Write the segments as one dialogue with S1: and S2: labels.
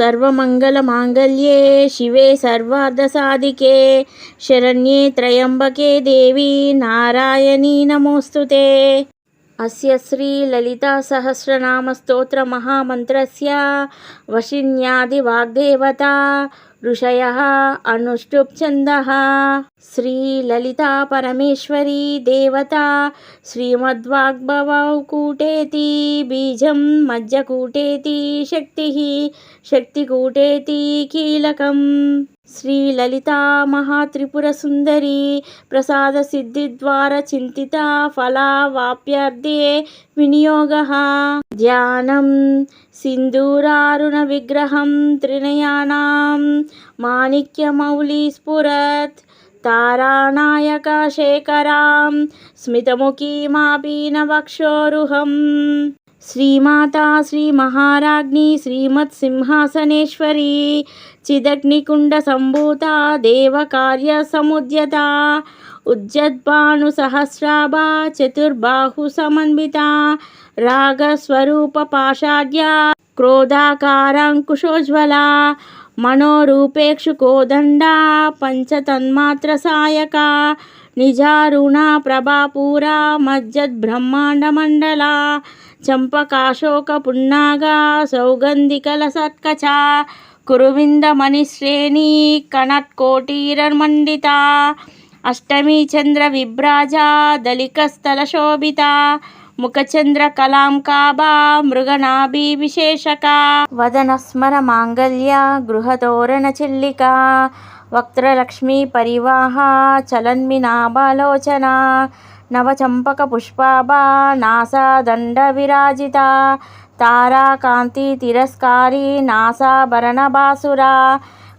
S1: सर्वमंगलमांगल्ये शिवे सर्वार्धसाधिके शरण्ये त्र्यंबके देवी नारायणी नमोस्तुते। अस्य श्री ललिता सहस्रनाम स्तोत्र महामंत्रस्य वशिन्यादि वाग्देवता ऋषयः अनुष्टुप् छन्दः। श्री ललिता परमेश्वरी देवता श्रीमद्वाग्भवौ कूटेति बीजं मज्जकूटेति शक्तिः शक्तिकूटेति कीलकम्। श्री ललिता महात्रिपुर सुंदरी प्रसाद सिद्धिद्वार चिंतिता फलावाप्यर्थे विनियोगः। ध्यानं सिंदूरारुण विग्रहं त्रिनयनां माणिक्यमौलि स्फुरत् तारानायक शेखरां स्मितमुखीमापीनवक्षोरुहम्। श्रीमाता श्री महाराज्ञी श्रीमत् सिंहासनेश्वरी चिदग्निकुंड संभूता देवकार्य समुद्यता उज्जद्भानुसहस्राभा चतुर्बाहु समन्विता रागस्वरूप पाषाढ्या क्रोधाकारांकुशोज्वला मनोरूपेक्षु कोदंडा पंचतन्मात्र सायका निजारुणा प्रभापूरा मज्जद् ब्रह्मांड मंडला चंपकाशोक पुन्नागा सौगंधिकलसत्कचा कुरुविंद मणिश्रेणी कनत्कोटीरमंडिता अष्टमी चंद्र विभ्राजा दलिकस्थल शोभिता मुखचंद्र कलां काबा मृगनाभि विशेषका वदनस्मर मांगल्य गृहतोरण चिल्लिका वक्त्रलक्ष्मी परिवाहा चलन्मिनाभालोचना नवचंपक पुष्पाभा नासा दंड विराजिता तारा कांति तिरस्कारी नासाभरण बासुरा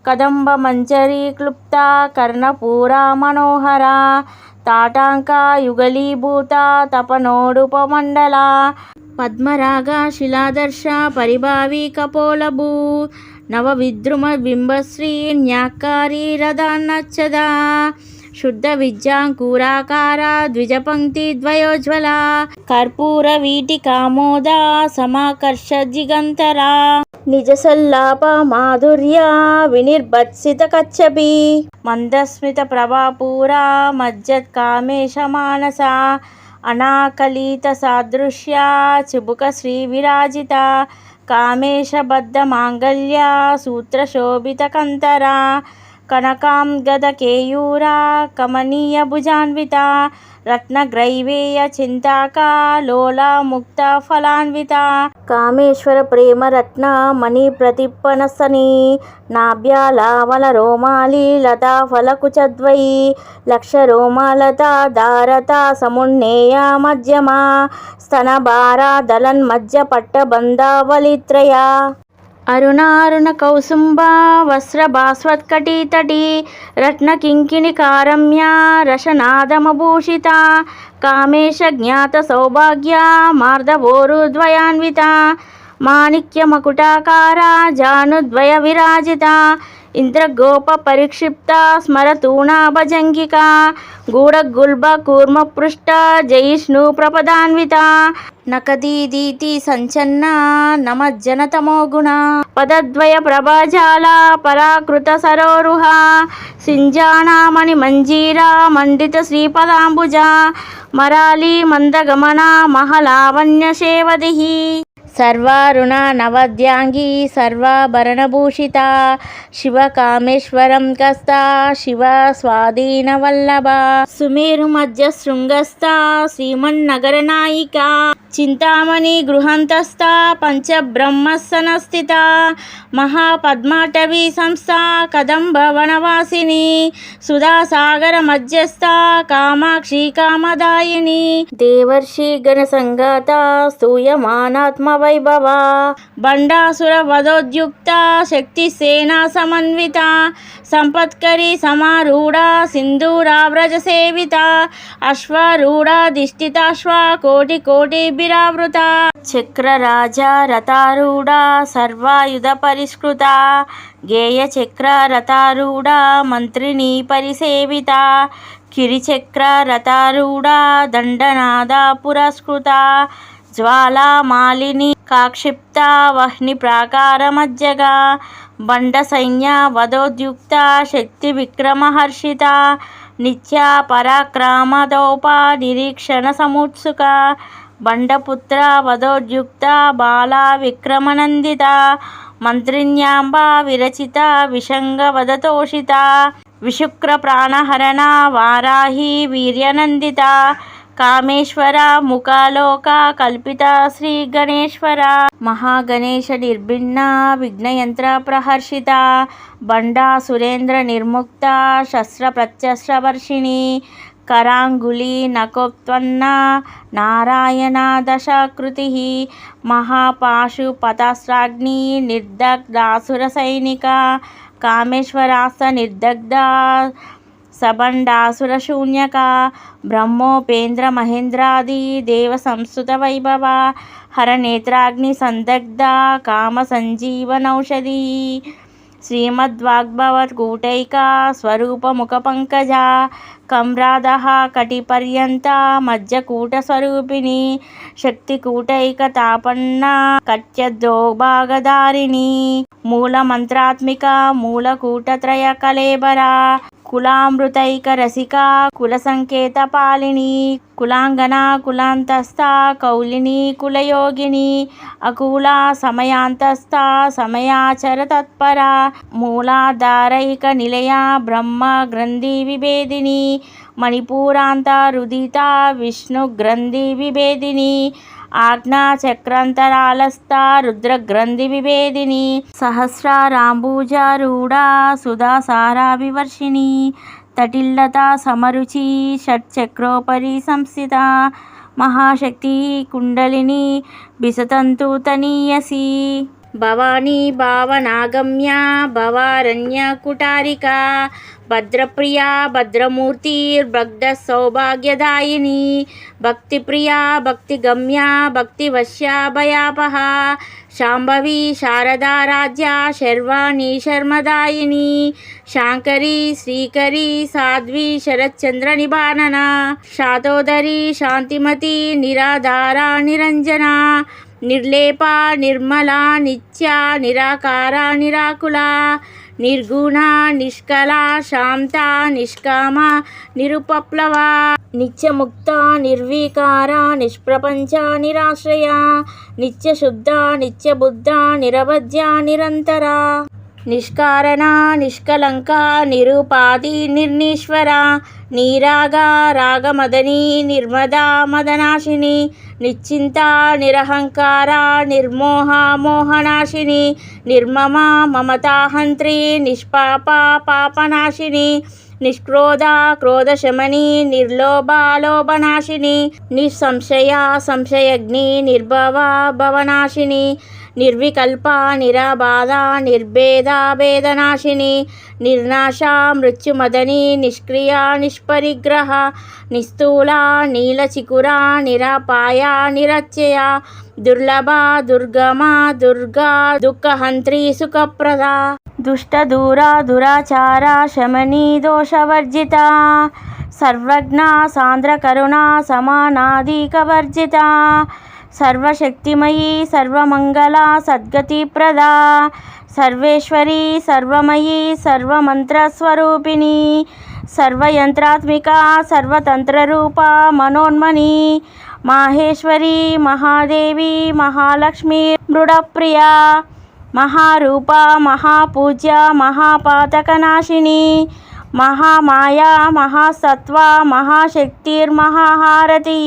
S1: कदंब मंजरी क्लुप्ता कर्णपूरा मनोहरा ताटांका युगलीभूता तपनोडुपमंडला पद्मरागा शिलादर्श परिभावी कपोलभू नवविद्रुम बिंबश्री न्याकारी रदान्नच्छदा शुद्ध विद्यांकुराकारा द्विजपंक्ति द्वयोज्वला कर्पूर वीटिकामोदा समाकर्ष जिगंतरा निजसल्लाप माधुर्य विनिर्भत्सित कच्छपि मंदस्मित प्रभापूरा मज्जत् कामेश मानसा अनाकलित सादृश्या चिबुक श्री विराजिता कामेश बद्ध मांगल्य सूत्र शोभित कंतरा कनकां गद केयूरा कमनीय भुजान्विता रत्नग्रैवेय चिंताका लोला मुक्ता फलान्विता कामेश्वर प्रेम रत्न मणि प्रतिपनसनी नाभ्यालावल रोमाली लता फलकुचद्वयी लक्ष रोमालता धारता समुन्नेया मध्यमा स्तनभारा दलन् मज्ज पट्टबंधावलित्रया अरुणारुण कौसुंबा वस्त्र भास्वत्कटी तटी रत्न किंकिणी कारम्या रशनादमभूषिता कामेश ज्ञात सौभाग्य मार्दवोरुद्वयान्विता माणिक्य मकुटाकारा जानुद्वय विराजिता इंद्रगोप परिक्षिप्ता स्मरतूणा भजंगिका गूढ़गुल्ब कूर्म पृष्ठ जयिष्णु प्रपदान्विता नकदीदीति संचन्ना नमज्जनतमो गुण पदद्वय प्रभाजाला पराकृत सरोरुहा सिंजाना मणिमंजीरा मंडित श्रीपदांबुजा मराली मंदगमना महलावण्य शेवदिहि सर्वारुण नवद्यांगी सर्वाभरणभूषिता शिव कामेश्वरं कस्ता शिव स्वाधीन वल्लभा सुमेरु मध्य शृंगस्था श्रीमन्नगरनायिका चिंतामणि गृहंतस्था पंचब्रह्मसनस्थिता महापद्माटवी संस्था कदंब वनवासिनी सुधासागर मध्यस्था कामाक्षी कामदायिनी देवर्षि गण संगाता स्तूयमानात्म वैभवा बंडासुर वधोद्युक्ता शक्ति सेना समन्विता संपत्करी समारूढ़ा सिंधूराव्रज सेविता अश्वारूढ़ा दिष्टिताश्वा कोटि कोटि बिरावृता चक्र राजा रथारूढ़ा सर्वायुध परिष्कृता गेय चक्र रथारूढ़ा मंत्रिणी परिसेविता किरिचक्र रथारूढ़ा दंडनादा पुरस्कृता జ్వాలామాలిని కాక్షిప్త వహ్ని ప్రాకారమజ్జగా బండ సైన్య వదోద్యుక్త శక్తి విక్రమహర్షిత నిత్య పరాక్రమదోప నిరీక్షణ సముత్సుక బండపుత్ర వదోద్యుక్త బాల విక్రమనందిత మంత్రిణ్యాంబ విరచిత విషంగ వదతోషిత విశుక్ర ప్రాణహరణ వారాహి వీర్యనందిత కామేశ్వర ముఖాలోక కల్పిత శ్రీ గణేశ్వర మహాగణేశ నిర్భిన్న విఘ్నయంత్ర ప్రహర్షిత బండా సురేంద్ర నిర్ముక్త శస్త్ర ప్రత్యస్త్రవర్షిణి కరాంగుళి నకోత్పన్న నారాయణ దశాకృతి మహాపాశుపతాస్త్రాగ్ని నిర్దగ్ధాసుర సైనిక కామేశ్వరాస్త నిర్దగ్ధ సబండాసుర శూన్యక బ్రహ్మోపేంద్ర మహేంద్రాది దేవ సంస్థుత వైభవ హరనేత్రాగ్ని సందగ్ధ కామ సంజీవనౌషధి శ్రీమద్వాగ్భవత్కూటైక స్వరూప ముఖ పంకజ కమ్రాదః కటిపర్యంత మజ్జకూట స్వరూపిణి శక్తికూటైక తాపన్న కట్యద్రోభాగధారిణి మూలమంత్రాత్మిక మూలకూటత్రయ కళేబర కులామృతైక రసిక కుల సంకేత పాలిని కులాంగన కులాంతస్థ కౌలిని కులయోగిని అకూల సమయాంతస్థ సమయాచర తత్పర మూలాధారైక నిలయ బ్రహ్మ గ్రంథి విభేదిని మణిపూరాంత రుదిత విష్ణు గ్రంథి విభేదిని ఆజ్ఞా చక్రాంతరాలస్థ రుద్రగ్రంథి విభేదిని సహస్రారాంబూజారూఢ సుధాసారా వివర్షిణి తటిల్లత సమరుచి షట్చక్రోపరి సంస్థిత మహాశక్తి కుండలిని బిసతంతు తనీయసి భవానీ భావనాగమ్య భవారణ్య కుటారిక భద్రప్రియా భద్రమూర్తిర్భగ్ధ సౌభాగ్యదాయిని భక్తిప్రియా భక్తిగమ్య భక్తివశ్య భయాపహ శాంభవి శారదారాధ్య శర్వాణి శర్మదాయిని శాంకరి శ్రీకరి సాధ్వి శరత్చంద్ర నిబానన శాతోదరి శాంతిమతి నిరాధార నిరంజన నిర్లేప నిర్మల నిత్య నిరాకార నిరాకుల నిర్గుణ నిష్కల శాంత నిష్కామ నిరుపప్లవ నిత్యముక్త నిర్వికార నిష్ప్రపంచ నిరాశ్రయ నిత్యశుద్ధ నిత్యబుద్ధ నిరవధ్య నిరంతర నిష్కారణ నిష్కలంక నిరుపాధి నిర్నీశ్వర నీరాగ రాగమదని నిర్మదా మదనాశిని నిశ్చింత నిరహంకార నిర్మోహ మోహనాశిని నిర్మమ మమతాహంత్రి నిష్పాప పాపనాశిని నిష్క్రోధ క్రోధశమని నిర్లోభాలోభనాశిని నిస్సంశయ సంశయగ్ని నిర్భవ భవనాశిని నిర్వికల్ప నిరాబాధ నిర్భేద భేదనాశిని నిర్నాశ మృత్యుమదని నిష్క్రియ నిష్పరిగ్రహ నిస్థూల నీలచికుర నిరాపాయ నిరత్యయ దుర్లభ దుర్గమ దుర్గా దుఃఖహంత్రి సుఖప్రద దుష్టదూర దురాచార శమనీ దోషవర్జిత సర్వజ్ఞ సాంద్రకరుణ సమానాధికవర్జిత సర్వశక్తిమయీ సర్వమంగళ సద్గతిప్రద సర్వేశ్వరి సర్వమయీ సర్వమంత్రస్వరూపిణి సర్వయంత్రాత్మిక సర్వతంత్రరూప మనోన్మణి మాహేశ్వరి మహాదేవి మహాలక్ష్మి మృడప్రియ మహారూప మహాపూజ్య మహాపాతకనాశిని మహామాయా మహాసత్వ మహాశక్తిర్మహాహారతి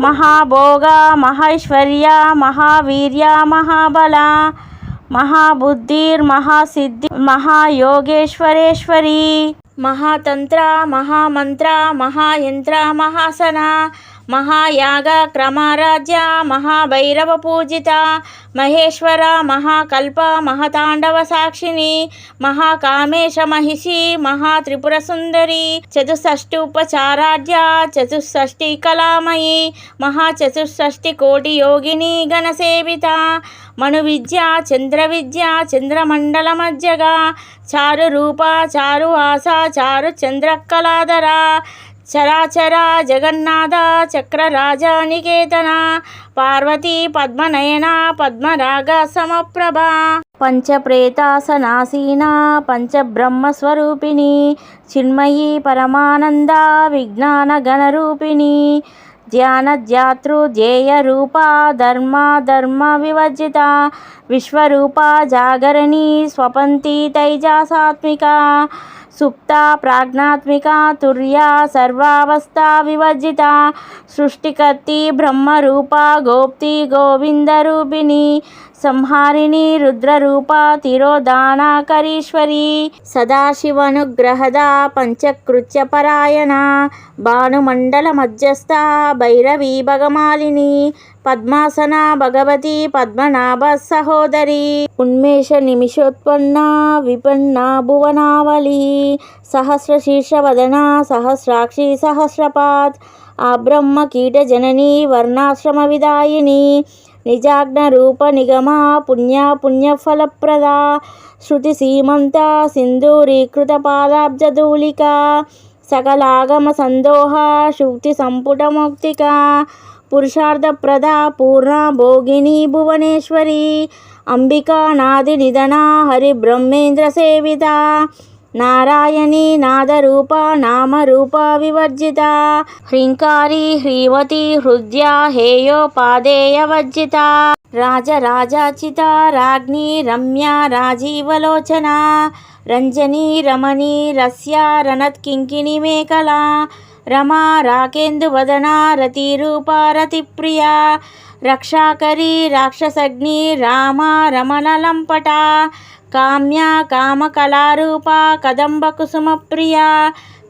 S1: మహాభోగ మహైశ్వర్య మహావీర్య మహాబల మహాబుద్ధిర్మహాసిద్ధి మహాయోగేశ్వరేశ్వరి మహాతంత్ర మహామంత్ర మహాయంత్ర మహాసన మహాయాగ క్రమరాజ్య మహాభైరవ పూజిత మహేశ్వర మహాకల్ప మహతాండవ సాక్షిని మహాకామేశ మహిషి మహాత్రిపుర సుందరి చతుషష్ఠోపచారాధ్య చతుషష్ఠి కళామయి మహాచతుషష్ఠి కోటి యోగిని గణసేవిత మను విద్య చంద్ర విద్య చంద్రమండల మధ్యగా చారు రూప చారు ఆస చారు చంద్రకళాధర చరాచర జగన్నాథ చక్రరాజ నికేతన పార్వతీ పద్మనయన పద్మరాగ సమప్రభ పంచప్రేతాసనాసీన పంచబ్రహ్మస్వరూపిణి చిన్మయీ పరమానంద విజ్ఞాన గణరూపిణి ధ్యానధ్యాతృ రూపా ధర్మ వివర్జిత విశ్వరూప జాగరణి స్వపంతి తైజాసాత్మిక సుప్త ప్రాజ్ఞాత్మిక తుర్యా సర్వావస్థ వివర్జిత సృష్టికర్తి బ్రహ్మరూప గోప్తి గోవిందరూపిణి సంహారిణి రుద్రరూప తిరోధానకరీశ్వరి సదాశివనుగ్రహద పంచకృత్యపరాయణ భానుమండల మధ్యస్థ భైరవీ భగమాలిని పద్మాసన భగవతి పద్మనాభ సహోదరి ఉన్మేష నిమిషోత్పన్న విపన్న భువనావళి సహస్రశీర్షవదన సహస్రాక్షి సహస్రపాత్ ఆబ్రహ్మ కీట జనని వర్ణాశ్రమ విదాయిని నిజాగ్న రూప నిగమ పుణ్యఫలప్రద శృతి సీమంత సింధూరీకృత పాదాబ్జధూళిక సకలాగమ సందోహ శుక్తి సంపుట మౌక్తిక పురుషార్థప్రద పూర్ణ భోగిని భువనేశ్వరి అంబికా నాది నిధన హరి బ్రహ్మేంద్ర సేవిత నారాయణి నాదరూప నామరూప వివర్జిత హ్రీంకారి హ్రీవతి హృద్య హేయోపాదేయ వర్జిత రాజరాజాచిత రాజ్ఞి రమ్య రాజీవలోచన రంజని రమణి రస్య రణత్కింకిణి మేఖలా రమా రాకేందువదన రతిరూప రతిప్రియ రక్షాకరి రాక్షసగ్ని రామ రమణ లంపట కామ్య కామకళారూప కదంబ కుసుమ ప్రియ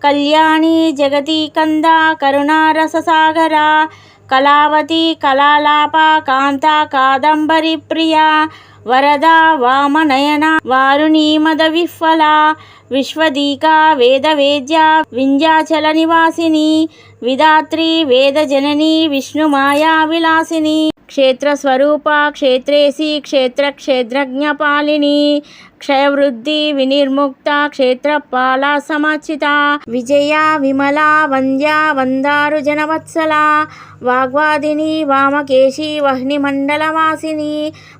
S1: కళ్యాణి జగతి కంద కరుణారససాగర కళావతి కళాలాప కాంత కాదంబరి ప్రియ వరద వామనయన వారుణీ మద విఫల విశ్వదీక వేదవేద్య వింధ్యాచల నివాసిని విధాత్రి వేదజనని విష్ణుమాయా విలాసిని క్షేత్రస్వరూప క్షేత్రేసి క్షేత్రజ్ఞపాలిని క్షయవృద్ధి వినిర్ముక్త క్షేత్రపాల సమర్చిత విజయ విమల వంద్య వందారు జనవత్సల వాగ్వాదిని వామకేశి వహ్నిమండలవాసిని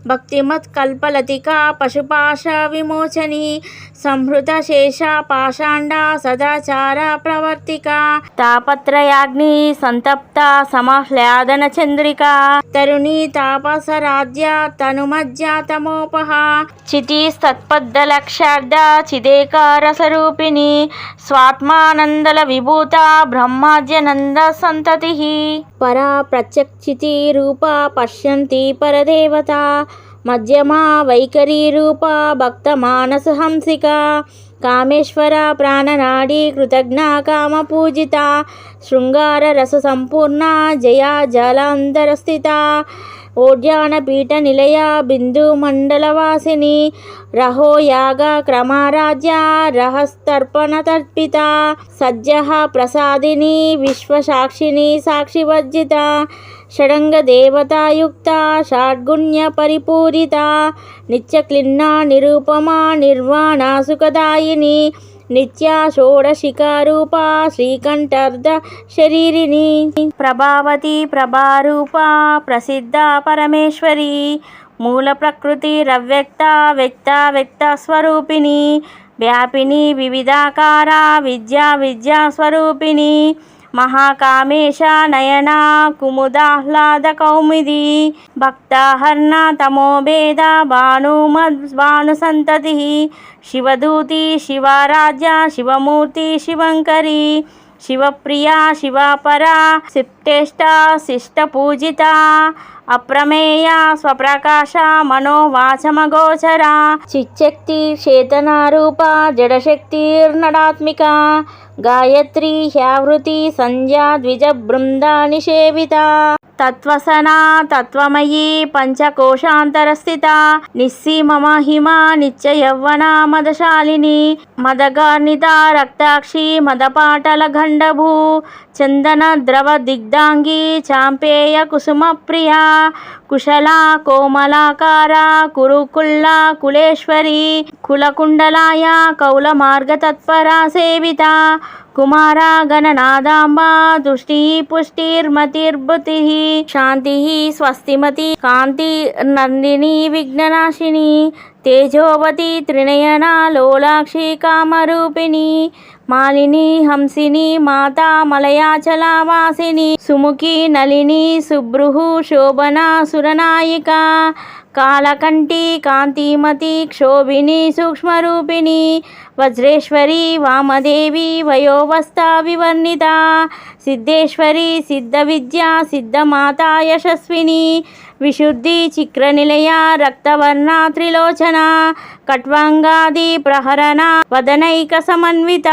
S1: భక్తిమత్ కల్పలతిక పశుపాశ విమోచని సంహృత శేష పాషాండ సదాచార ప్రవర్తిక తాపత్రయాగ్ని సంతప్త సమహ్లాదన చంద్రిక తరుణి తాపసరాధ్య తనుమజ్జ తమోపహ చితిస్తత్పద్దలక్షార్ధ చిదేకారసరూపిణి స్వాత్మానందల విభూత బ్రహ్మాద్యనంద సంతతి పరా ప్రత్యక్షితి రూప పశ్యంతి పరదేవత మధ్యమా వైఖరి రూప భక్త మానస హంసిక కామేశ్వర ప్రాణనాడి కృతజ్ఞ కామ పూజిత శృంగార రస సంపూర్ణ జయా జలాంధర స్థిత ఓడ్యానపీఠ నిలయ బిందు మండలవాసిని రహో యాగ క్రమారాజ్య రహస్తర్పణ తర్పిత సజ్జ ప్రసాదిని విశ్వసాక్షిని సాక్షివర్జిత షడంగ దేవతాయుక్త షాడ్గుణ్య పరిపూరిత నిత్యక్లిన్న నిరూపమా నిర్వాణ సుఖదాయిని నిత్య షోడశికారూప శ్రీకంఠర్ధ శరీరిని ప్రభావతి ప్రభారూప ప్రసిద్ధ పరమేశ్వరి మూల ప్రకృతి రవ్యక్త వ్యక్త స్వరూపిణి వ్యాపిని వివిధాకార విద్యా స్వరూపిణి మహాకామేశ నయన కుముదాహ్లాద కౌముది భక్తాహర్ణ తమోభేద భాను సంతతి శివదూతి శివారాధ్య శివమూర్తి శివంకరి శివప్రియా శివాపరా సిప్టేష్ట శిష్ట పూజిత అప్రమేయ స్వప్రకాశ మనోవాచమగోచర చిచ్చక్తి చేతనారూప జడశక్తిర్నడాత్మిక గాయత్రి హ్యావృతి సంధ్యా ద్విజ బృంద నిషేవిత తత్వసనా తత్వమయీ పంచకోశాంతరస్థిత నిస్సీమ మహిమ నిత్య యవ్వన మదశాలిని మదగార్నిత రక్తాక్షి మదపాటల గండభూ చందన ద్రవ దిగ్ధాంగి చాంపేయ కుసుమ ప్రియ కుశలా కోమలాకారా కురుకుల్లా కులేశ్వరి కులకుండలాయ కౌల మార్గతత్పరా సేవిత కుమారా గణనాదాంబా తుష్టి పుష్టిర్మతిర్భుతి శాంతి స్వస్తిమతి కాంతి నందిని విఘ్ననాశిని తేజోవతి త్రినయన లోలాక్షి కామరూపిణి మాలిని హంసిని మాతా మలయాచలవాసిని సుముఖి నళిని సుభృహు శోభనా సురనాయిక కాళకంఠి కాంతిమతి క్షోభిని సూక్ష్మరూపిణి వజ్రేశ్వరి వామదేవి వయోవస్థా వివర్ణిత సిద్ధేశ్వరి సిద్ధ విద్యా సిద్ధమాతా యశస్విని విశుద్ధి చిక్రనిలయ రక్తవర్ణ త్రిలోచన కట్వాంగాది ప్రహరణ వదనైక సమన్విత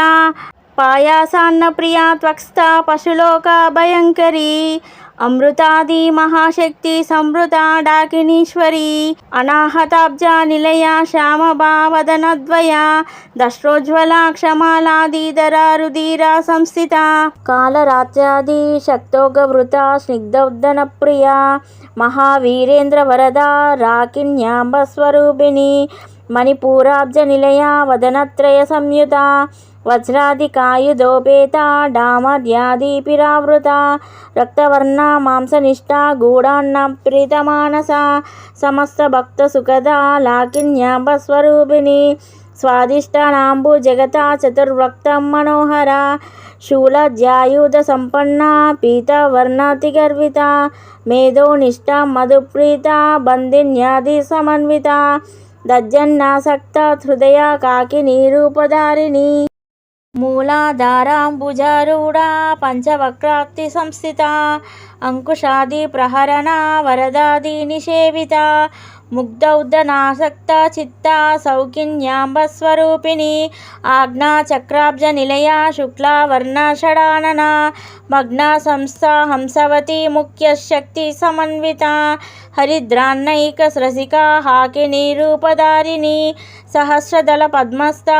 S1: పాయాసాన్న ప్రియా త్వక్స్థ పశులోక భయంకరి అమృతాది మహాశక్తి సంవృత డాకినీశ్వరి అనాహతాబ్జ నిలయ శ్యామభావదనద్వయ దశ్రోజ్వల క్షమాలాదిధర రుధిర సంస్థిత కాలరాత్యాది శక్తోగవృత స్నిగ్ధోద్దన ప్రియ మహావీరేంద్ర వరద రాకిన్యాంబ స్వరూపిణి మణిపూరాబ్జ నిలయ వదనత్రయ సంయుత వజ్రాదికాయుధోపేత డామర్యాదిపిరావృత రక్తవర్ణ మాంసనిష్ట గూఢాన్న ప్రీతమానస సమస్త భక్త సుఖద లాకిన్యాంబ స్వరూపిణి స్వాదిష్టానాంబు జగత చతుర్వక్తం మనోహర శూలజ్యాయుధ సంపన్న పీతవర్ణాతిగర్విత మేధోనిష్ట మధుప్రీత బంధిన్యాది సమన్విత దజ్జన్నాసక్త హృదయ కాకినీ రూపధారిణి మూలాధారాంబుజారూఢా పంచవక్రాక్తి సంస్థిత అంకుశాది ప్రహరణ వరదాది నిషేవిత ముగ్ధౌద్ధనాసక్త చిత్త సౌకిన్యాంబ స్వరూపిణి ఆజ్ఞా చక్రాబ్జ నిలయ శుక్లావర్ణ షడానన మగ్న సంస్థ హంసవతి ముఖ్య శక్తి సమన్విత హరిద్రాన్నైక స్రసిక హాకినీ రూపధారిణి సహస్రదళ పద్మస్థ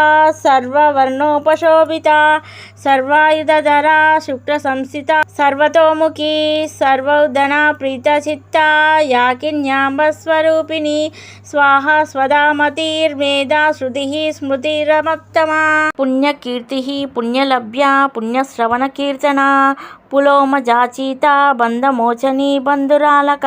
S1: సర్వవర్ణోపశోభిత సర్వాయుధర శుక్ర సంస్థిత సర్వతోముఖి సర్వౌదన ప్రీతచిత్త యాకిన్యాంబ స్వరూపిణి స్వాహ స్వదామతిర్మేధా శృతి స్మృతిరమత్తమా పుణ్యకీర్తి పుణ్యలభ్య పుణ్యశ్రవణ కీర్తన పులోమజాచీత బంధమోచని బంధురాలక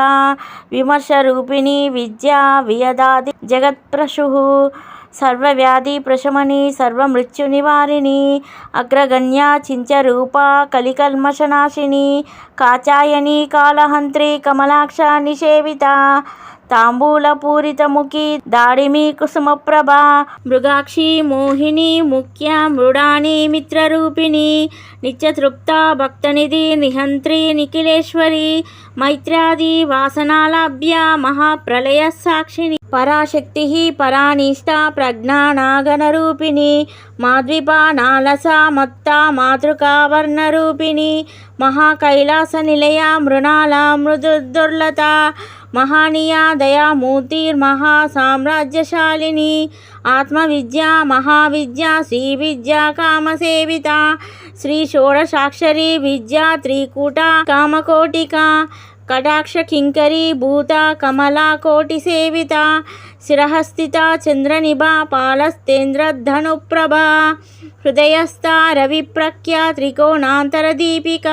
S1: విమర్శరూపిణి విద్యా వియదాది జగత్ప్రశు సర్వవ్యాధి ప్రశమని సర్వమృత్యు నివారిణి అగ్రగణ్య చించరూప కలికల్మషనాశిని కాచాయని కాళహంత్రి కమలాక్ష నిషేవిత తాంబూలపూరితముఖి దాడిమి కుసుమప్రభా మృగాక్షి మోహిని ముఖ్య మృడాని మిత్రరూపిణి నిత్యతృప్త భక్తనిధి నిహంత్రి నిఖిలేశ్వరి మైత్ర్యాది వాసనాలభ్య మహాప్రళయ సాక్షిని పరాశక్తి పరానిష్ట ప్రజ్ఞానాగణరూపిణి మాద్విపా నాలస మత్త మాతృకావర్ణరూపిణి మహాకైలాస నిలయ మృణాల మృదుర్దుర్లత మహానీయ దయామూర్తిర్మహా సామ్రాజ్యశాలిని ఆత్మవిద్య మహావిద్య శ్రీ విద్య కామసేవిత శ్రీ షోడశాక్షరి విద్య త్రికూట కామకోటిక కటాక్ష కింకరి భూత కమలా కోటి సేవిత శిరహస్థిత చంద్రనిభా పాలస్తేంద్రధనుప్రభా హృదయస్థ రవిప్రఖ్య త్రికోణాంతర దీపిక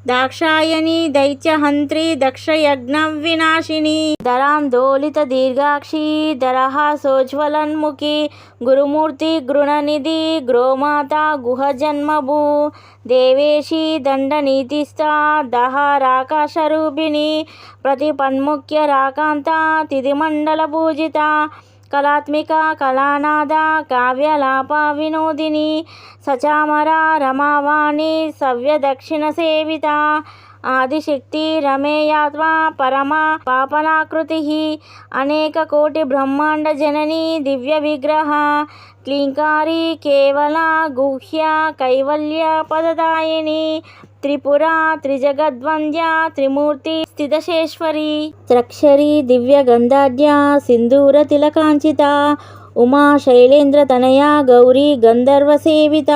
S1: దాక్షాయణి దైత్యహంత్రి దక్షయజ్ఞ వినాశిని దరాందోళిత దీర్ఘాక్షి దరహ సోజ్వలన్ముఖి గురుమూర్తి గృణనిధి గృహమాత గుహజన్మభూ దేవేశి దండనీతిస్థ దహ రాకాశరూపిణి ప్రతిపన్ముఖ్య రాకాంత తిథిమండల పూజిత కళాత్మిక కళానాద కావ్యలాప వినోదిని సచామర రమావాణి సవ్య దక్షిణ సేవిత ఆదిశక్తి రమేయాత్మ పరమ పాపనాకృతి అనేక కోటి బ్రహ్మాండ జనని దివ్య విగ్రహ క్లీంకారి కేవల గుహ్య కైవల్య పదదాయిని త్రిపుర త్రిజగద్వంద్య త్రిమూర్తి స్థితశేశ్వరి త్రక్షరి దివ్య గంధాఢ్య సింధూర తిలకాంచిత ఉమా శైలేంద్ర తనయ గౌరీ గంధర్వ సేవిత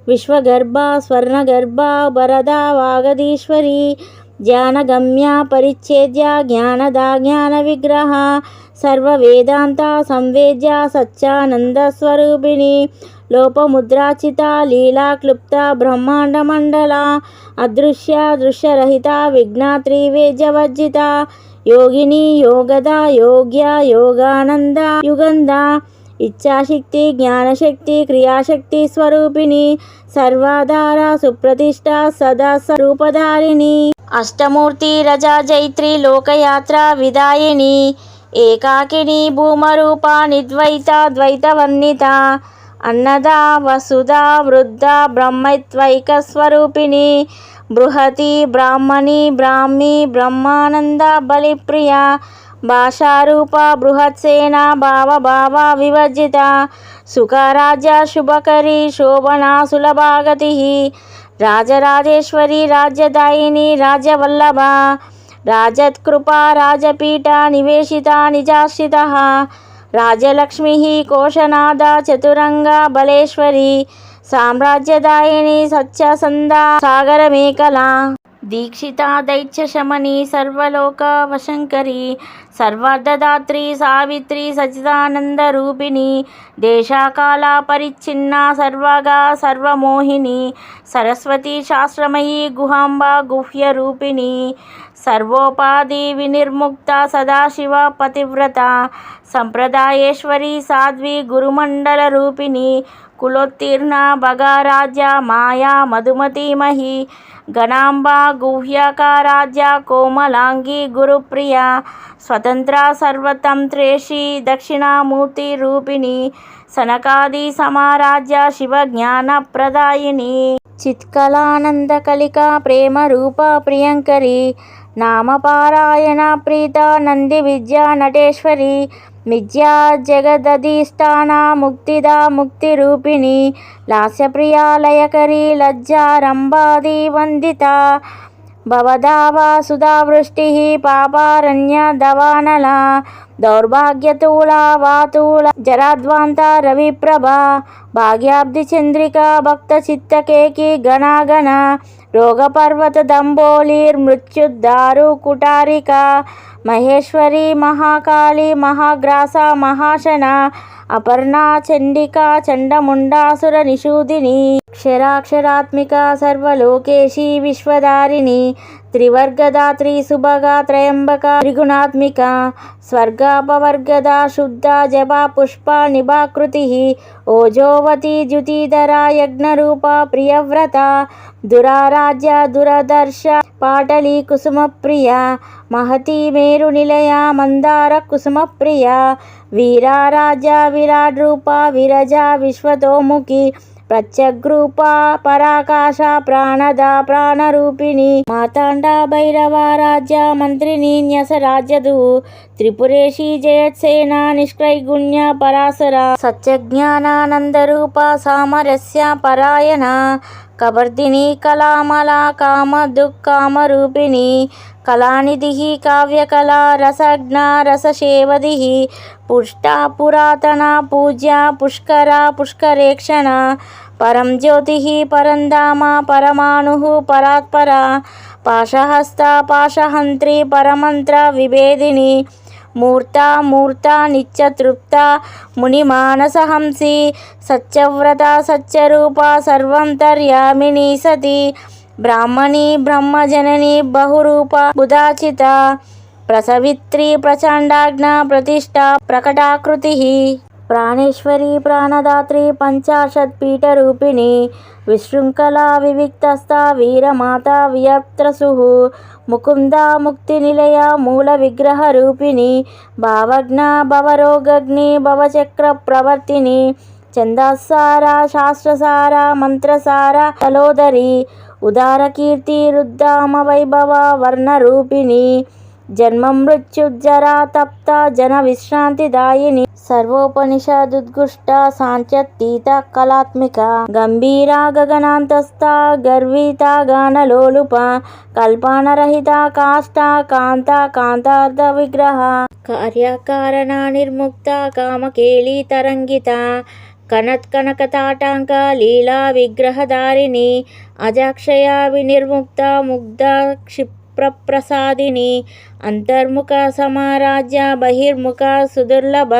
S1: విశ్వగర్భ స్వర్ణగర్భ వరద వాగదీశ్వరి జ్ఞానగమ్య పరిచ్ఛేద్య జ్ఞానదా జ్ఞాన విగ్రహ సర్వవేదాంత సంవేద్య సచ్చానంద స్వరూపిణి లోపముద్రాచిత లీలా క్లుప్త బ్రహ్మాండ మండల అదృశ్య దృశ్యరహిత విఘ్నాత్రి వేద్యవర్జిత యోగిని యోగద యోగ్య యోగానంద యుగంధ ఇచ్ఛాశక్తి జ్ఞానశక్తి క్రియాశక్తి స్వరూపిణి సర్వాధార సుప్రతిష్ట సదా స్వరూపధారిణి అష్టమూర్తి రజా జైత్రి లోకయాత్ర విదాయిని ఏకాకిని భూమరూప నిర్ద్వైత ద్వైతవర్ణిత అన్నదా వసుధా వృద్ధ బ్రహ్మైత్వైక స్వరూపిణి బృహతి బ్రాహ్మణి బ్రాహ్మి బ్రహ్మానంద బలిప్రియ భాషారూప బృహత్సేన భావ వివర్జిత సుఖరాజ్య శుభకరి శోభనా సులభాగతి రాజరాజేశ్వరి రాజ్యదాయిని రాజ్యవల్లభ రాజత్కృపా రాజపీఠ నివేశిత నిజాశ్రిత రాజలక్ష్మి కోశనాద చతురంగ బలేశ్వరి సామ్రాజ్యదాయిని సత్యసంద సాగరమేకలా దీక్షిత దైత్యశమని సర్వలోక వశంకరి సర్వార్ధదాత్రి సావిత్రి సచిదానందరూపిణి దేశాకాల పరిచ్ఛిన్న సర్వగా సర్వమోహిని సరస్వతి శాస్త్రమయీ గుహాంబ గుహ్యరూపిణి సర్వోపాధి వినిర్ముక్త సదాశివ పతివ్రత సంప్రదాయేశ్వరి సాధ్వి గురుమండల రూపిణి కులోత్తీర్ణ భగారాజ్య మాయా మధుమతీమహి గణాంబ గుహ్యకారాజ్య కోమలాంగి గురుప్రియ స్వతంత్ర సర్వతంత్రేషి దక్షిణామూర్తి రూపిణి సనకాది సమారాజ్య శివజ్ఞాన ప్రదాయిని చిత్కలానంద కలిక ప్రేమ రూప ప్రియంకరి నామపారాయణ ప్రీత నంది విద్యా నటేశ్వరి మిథ్యా జగదధిష్టాన ముక్తిదా ముక్తిరూపిణి లాస్యప్రియా లయకరి లజ్జారంభాది వందిత భవదావ సుధావృష్టి పాపారణ్య దవానల దౌర్భాగ్యతూల వాతూల జరాద్వాంత రవిప్రభ భాగ్యాబ్ది చంద్రిక భక్త చిత్తకేకి గణాగణ రోగపర్వత దంబోలిర్మృత్యుద్దారు కుటారిక మహేశ్వరి మహాకాళి మహాగ్రాస మహాశన అపర్ణా చండికా చండముండాసుర నిషూదిని క్షరాక్షరాత్మిక సర్వలోకేశి విశ్వధారిణి త్రివర్గదాత్రి సుభగా త్రయంబక త్రిగుణాత్మిక స్వర్గాపవర్గదా శుద్ధ జపా పుష్ప నిభాకృతి ఓజోవతి ద్యుతిధరా యజ్ఞరూప ప్రియవ్రత దురారాజ్య దురదర్శ పాటలి కుసుమ ప్రియ మహతి మేరు నిలయ మందార కుసుమ ప్రియ వీరారాజ్య విరాట్ రూప విరజ విశ్వతోముఖి ప్రత్యగ్రూప పరాకాశ ప్రాణద ప్రాణరూపిణి మార్తాండ భైరవ రాజ్య మంత్రిని న్యస రాజ్యదు త్రిపురేషి జయత్సేన నిష్క్రైగుణ్య పరాశర సత్యజ్ఞానానందరూప సామరస్య పరాయణ కబర్దిని కళామల కామ దుఃఖామరూపిణి కళానిధి కావ్యకళా రసజ్ఞ రససేవది పుష్ట పురాతన పూజ్య పుష్కర పుష్కరేక్షణ పరం జ్యోతి పరంధామ పరమాణు పరాత్పర పాశహస్త పాశహంత్రి పరమంత్ర విభేదిని మూర్త మూర్త నిత్యతృప్త మునిమానసహంసి సత్యవ్రత సత్యరూప సర్వంతర్యామిని సతి బ్రాహ్మణి బ్రహ్మజనని బహురూప బుధాచిత ప్రసవిత్రి ప్రచండాగ్న ప్రతిష్ట ప్రకటాకృతి ప్రాణేశ్వరి ప్రాణదాత్రి పంచాశత్పీఠరూపిణి విశృంఖలా వివిక్తస్థ వీరమాత వియత్రసు ముకుంద ముక్తినిలయ మూల విగ్రహ రూపిణి భావజ్ఞ భవరోగగ్ని భవచక్ర ప్రవర్తిని ఛందస్సార శాస్త్రసార మంత్రసార తలోదరి ఉదారకీర్తి రుద్దామ వైభవ వర్ణరూపిణి జన్మ మృత్యుజ్జరా తప్త జన విశ్రాంతిదాయిని సర్వోపనిషదుద్గుష్ట సాంఖ్యతీత కళాత్మిక గంభీర గగనాంతస్థ గర్విత గానలోలుప కల్పనరహిత కాష్ట కాంత కాంతార్థ విగ్రహ కార్యకారణ నిర్ముక్త కామకేళి తరంగిత కనత్కనకతాటాంక లీలా విగ్రహధారిణి అజాక్షయ వినిర్ముక్త ముగ్ధ ప్రప్రసాదిని అంతర్ముఖ సమారాజ్య బహిర్ముఖ సుదుర్లభ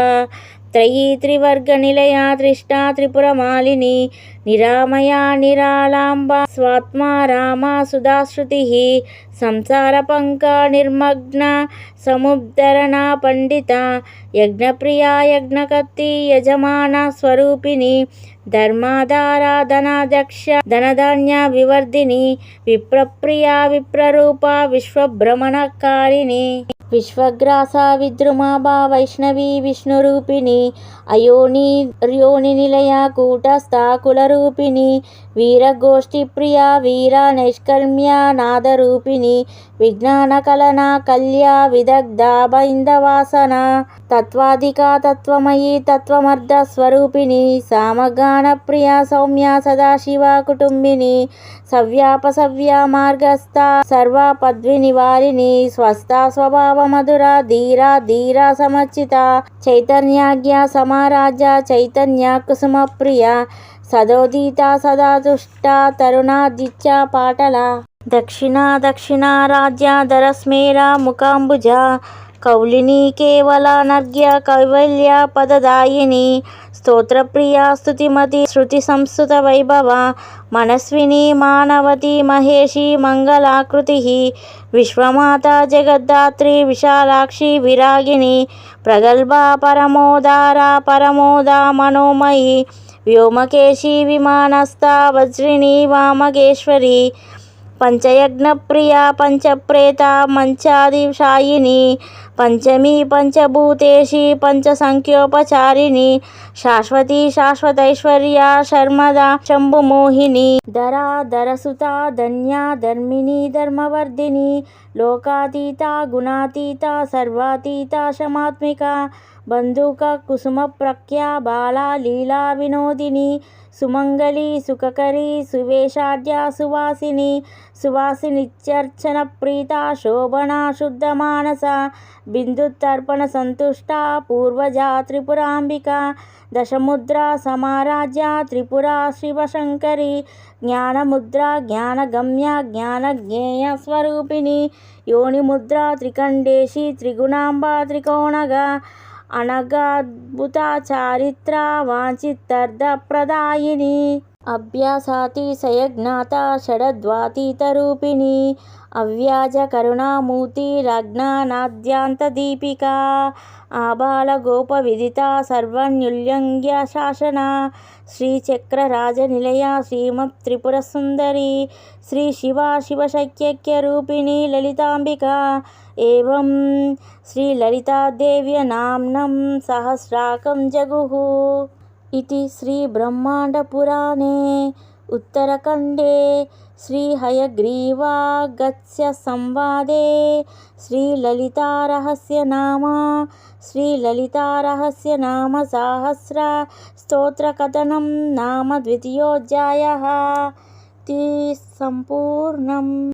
S1: త్రయీ త్రివర్గ నిలయ త్రిష్టా త్రిపురమాలిని నిరామయా నిరాళాంబ స్వాత్మా రామ సుధాశ్రుతి సంసార పంక నిర్మగ్న సముద్ధరణ పండిత యజ్ఞప్రియా యజ్ఞకర్తి యజమాన స్వరూపిణి ధర్మాధారాధనాధ్యక్ష ధనధాన్య వివర్ధిని విప్రప్రియా విప్రరూప విశ్వభ్రమణకారిణి విశ్వగ్రాస విద్రుమాభా వైష్ణవి విష్ణురూపిణి అయోని నిలయ కూటస్థ కులరూపిణి వీరగోష్ఠి ప్రియ వీర నైష్కర్మ్య నాదరూపిణి విజ్ఞాన కలన కల్య విదగ్ధ బైందవాసన తత్వాధిక తత్వమయీ తత్వమర్ధ స్వరూపిణి సామగాన ప్రియ సౌమ్య సదాశివ కుటుంబిని సవ్యాపసవ్య మార్గస్థ సర్వ పద్వి నివారిణి స్వస్థ స్వభావ మధుర ధీర ధీర సమర్చిత చైతన్యాజ్ఞ సమారాజ్య చైతన్య కుసుమ ప్రియ సదోదిత సదాతుష్ట తరుణాదిత్య పాటల దక్షిణ రాజ్య ధరస్మేర ముఖాంబుజ కౌలిని కేవల నర్గ్య కైవల్య పదదాయిని స్తోత్రప్రియ స్తుతిమతి శృతి సంస్కృత వైభవ మనస్విని మానవతి మహేషి మంగళాకృతి విశ్వమాత జగద్ధాత్రి విశాలాక్షి విరాగిని ప్రగల్భ పరమోదార పరమోద మనోమయి వ్యోమకేశి విమానస్థ వజ్రిణి వామగేశ్వరి పంచయజ్ఞ ప్రియ పంచప్రేత మంచాదిశాయిని పంచమీ పంచభూతేషి పంచసంఖ్యోపచారిణి శాశ్వతి శాశ్వతైశ్వర్య శర్మదా శంభుమోహిని ధరసుత ధన్య ధర్మిణి ధర్మవర్ధిని లోకాతీత గుణాతీత సర్వాతీత శమాత్మిక బంధుక కుసుమ ప్రఖ్య బాలా లీలా వినోదిని సుమంగళి సుఖకరి సువేషాఢ్య సువాసినిత్యర్చన ప్రీత శోభన శుద్ధ మానస బిందుతర్పణ సంతుష్ట పూర్వజా త్రిపురాంబిక దశముద్ర సమారాజ్య త్రిపుర శివశంకరి జ్ఞానముద్ర జ్ఞానగమ్య జ్ఞానజ్ఞేయ స్వరూపిణి యోనిముద్ర త్రికండేశి త్రిగుణాంబ త్రికోణగా అనగాద్భుత చారిత్ర వాంఛితార్థప్రదాయిని అభ్యాసాతి సయజ్ఞాత షడద్వాతీతరూపిణి అవ్యాజ కరుణామూర్తి రజ్ఞానాద్యాంత దీపిక ఆబాల గోప విదిత సర్వన్యుల్యంఘ్య శాసన శ్రీచక్ర రాజనిలయ శ్రీమత్ త్రిపుర సుందరి శ్రీ శివశక్యైక్య రూపిణి లలితాంబిక ఏవం శ్రీ లలితాదేవ్య నామ్నం సహస్రాకం జగుః इति श्री ब्रह्मांड पुराणे उत्तरखंडे श्री हयग्रीवागस्त्य संवादे श्री ललिता रहस्य नाम सहस्र स्तोत्र कथनं नाम द्वितीयोऽध्यायः। संपूर्णम्।